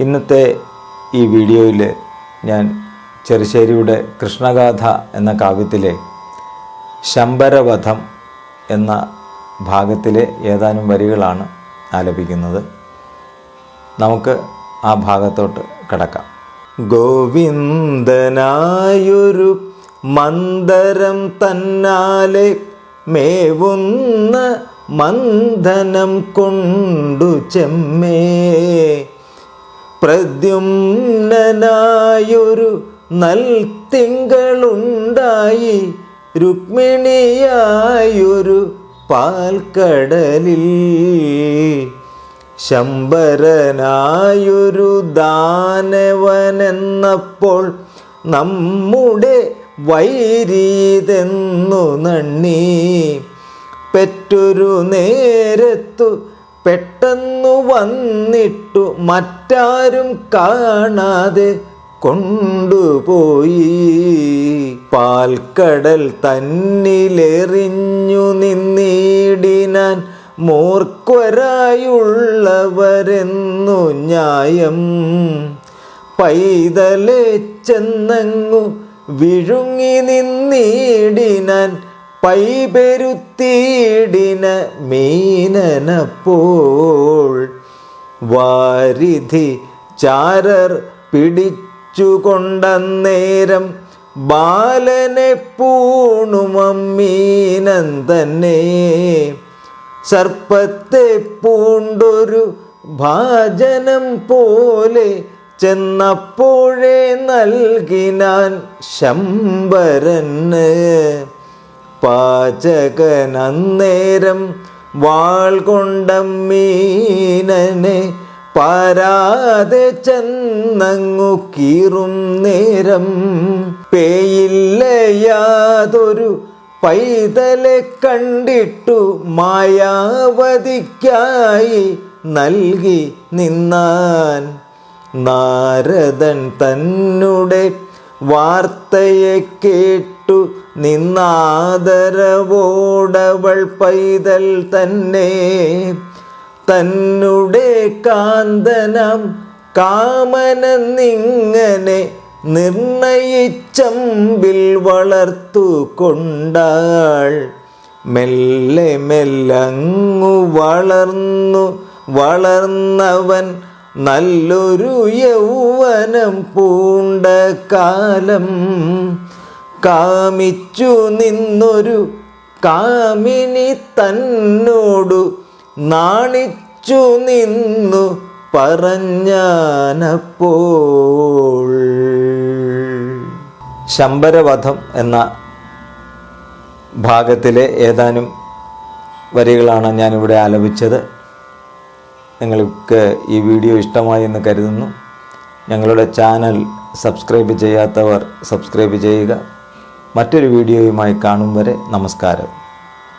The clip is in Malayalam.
ഇന്നത്തെ ഈ വീഡിയോയിൽ ഞാൻ ചെറുശ്ശേരിയുടെ കൃഷ്ണഗാഥ എന്ന കാവ്യത്തിലെ ശംബരവധം എന്ന ഭാഗത്തിലെ ഏതാനും വരികളാണ് ആലപിക്കുന്നത്. നമുക്ക് ആ ഭാഗത്തോട്ട് കടക്കാം. ഗോവിന്ദനായൊരു മന്ദരം തന്നാലെ മേവുന്ന മന്ദനം കൊണ്ടു ചെമ്മേ, പ്രദ്യുമ്നനായൊരു നൽത്തിങ്കളുണ്ടായി രുക്മിണിയായൊരു പാൽക്കടലിൽ, ശംബരനായൊരു ദാനവനെന്നപ്പോൾ നമ്മുടെ വൈരീതെന്നു നണ്ണി, പെറ്റൊരു നേരത്തു പെട്ടെന്നു വന്നിട്ടു മറ്റാരും കാണാതെ കൊണ്ടുപോയി, പാൽക്കടൽ തന്നിലെറിഞ്ഞു നിന്നിടിനാൻ മൂർഖരായുള്ളവരെന്നു ന്യായം, പൈതലെ ചെന്നങ്ങു വിഴുങ്ങി നിന്നിടിനാൻ പൈപെരുത്തിയിടിന മീനനപ്പോൾ, വാരിധി ചാരർ പിടിച്ചുകൊണ്ടന്നേരം ബാലനെ പൂണുമമ്മീനൻ തന്നെ, സർപ്പത്തെ പൂണ്ടൊരു ഭാജനം പോലെ ചെന്നപ്പോഴേ നൽകിനാൻ ശംബരന്, പാചകനന്നേരം വാൾ കൊണ്ടമ്മീനനെ പാരാതെ ചെന്നങ്ങു കീറും നേരം, പേയില്ല യാതൊരു പൈതലെ കണ്ടിട്ടു മായാവതിക്കായി നൽകി നിന്നാൻ, നാരദൻ തന്നുടെ വാർത്തയെ കേട്ടു നിന്നാദരവോടവൾ പൈതൽ തന്നെ, തന്നുടെ കാന്തനം കാമനെന്നിങ്ങനെ നിർണയിച്ചമ്പിൽ വളർത്തു കൊണ്ടാൾ, മെല്ലെ മെല്ലങ്ങു വളർന്നവൻ നല്ലൊരു യൗവനം പൂണ്ട കാലം, കാമിച്ചു നിന്നൊരു കാമിനി തന്നോടു നാണിച്ചു നിന്നു പറഞ്ഞാനപ്പോൾ. ശംബരവധം എന്ന ഭാഗത്തിലെ ഏതാനും വരികളാണ് ഞാനിവിടെ ആലപിച്ചത്. നിങ്ങൾക്ക് ഈ വീഡിയോ ഇഷ്ടമായി എന്ന് കരുതുന്നു. ഞങ്ങളുടെ ചാനൽ സബ്സ്ക്രൈബ് ചെയ്യാത്തവർ സബ്സ്ക്രൈബ് ചെയ്യുക. മറ്റൊരു വീഡിയോയുമായി കാണും വരെ നമസ്കാരം.